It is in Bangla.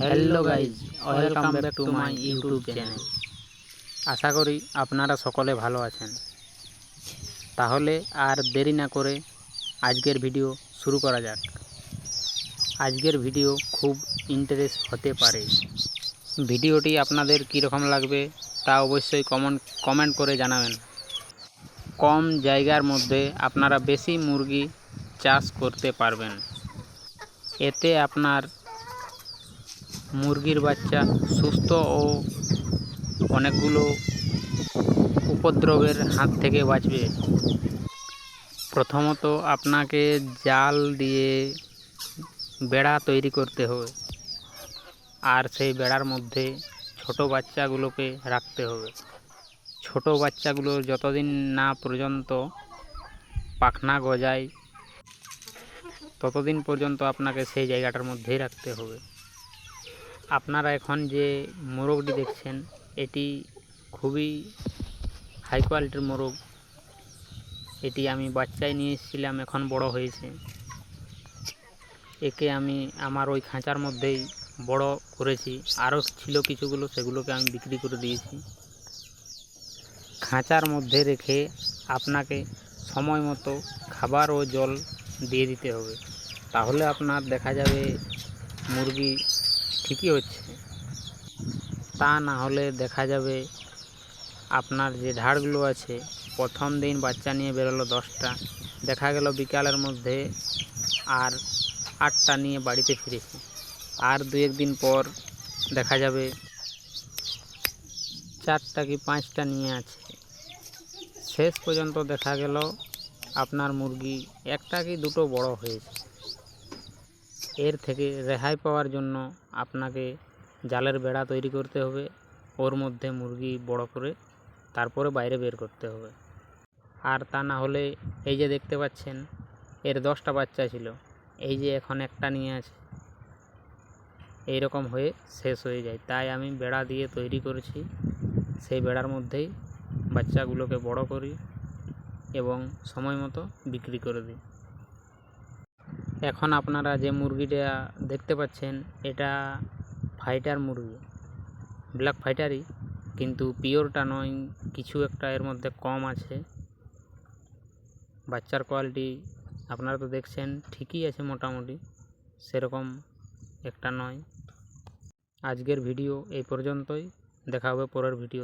Hello guys, welcome back to my YouTube channel. আশা করি আপনারা সকলে ভালো আছেন। তাহলে আর দেরি না করে আজকের ভিডিও শুরু করা যাক। আজকের ভিডিও খুব ইন্টারেস্ট হতে পারে। ভিডিওটি আপনাদের কীরকম লাগবে তা অবশ্যই কমেন্ট করে জানাবেন। কম জায়গার মধ্যে আপনারা বেশি মুরগি চাষ করতে পারবেন। এতে আপনার মুরগির বাচ্চা সুস্থ ও অনেকগুলো উপদ্রবের হাত থেকে বাঁচবে। প্রথমত আপনাকে জাল দিয়ে বেড়া তৈরি করতে হবে, আর সেই বেড়ার মধ্যে ছোট বাচ্চাগুলোকে রাখতে হবে। ছোট বাচ্চাগুলো যতদিন না পর্যন্ত পাখনা গজায় ততদিন পর্যন্ত আপনাকে সেই জায়গাটার মধ্যেই রাখতে হবে। আপনারা এখন যে মোরগটি দেখছেন এটি খুবই হাই কোয়ালিটির মোরগ। এটি আমি বাচ্চায় নিয়ে এসেছিলাম, এখন বড় হয়েছে। একে আমি আমার ওই খাঁচার মধ্যেই বড় করেছি। আরও ছিল কিছুগুলো, সেগুলোকে আমি বিক্রি করে দিয়েছি। খাঁচার মধ্যে রেখে আপনাকে সময় মতো খাবার ও জল দিয়ে দিতে হবে, তাহলে আপনার দেখা যাবে মুরগি ঠিকই হচ্ছে। তা না হলে দেখা যাবে আপনার যে ধাড়গুলো আছে, প্রথম দিন বাচ্চা নিয়ে বেরোলো 10টা, দেখা গেল বিকালের মধ্যে আর 8টা নিয়ে বাড়িতে ফিরেছে। আর 2-1 দিন পর দেখা যাবে 4টা কি 5টা নিয়ে আছে। শেষ পর্যন্ত দেখা গেল আপনার মুরগি 1টা কি 2টো বড় হয়েছে। এর থেকে রেহাই পাওয়ার জন্য আপনাকে জালের বেড়া তৈরি করতে হবে, ওর মধ্যে মুরগি বড় করে তারপরে বাইরে বের করতে হবে। আর তা না হলে এই যে দেখতে পাচ্ছেন এর 10টা বাচ্চা ছিল, এই যে এখন 1টা নিয়ে আছে, এই রকম হয়ে শেষ হয়ে যায়। তাই আমি বেড়া দিয়ে তৈরি করেছি, সেই বেড়ার মধ্যেই বাচ্চাগুলোকে বড় করি এবং সময় মতো বিক্রি করে দিই। এখন আপনারা যে মুরগিটা দেখতে পাচ্ছেন এটা ফাইটার মুরগি, ব্ল্যাক ফাইটারই, কিন্তু পিওরটা নয়, কিছু একটা এর মধ্যে কম আছে। বাচ্চার কোয়ালিটি আপনারা তো দেখছেন ঠিকই আছে, মোটামুটি সেরকম একটা নয়। আজকের ভিডিও এই পর্যন্তই, দেখা হবে পরের ভিডিও।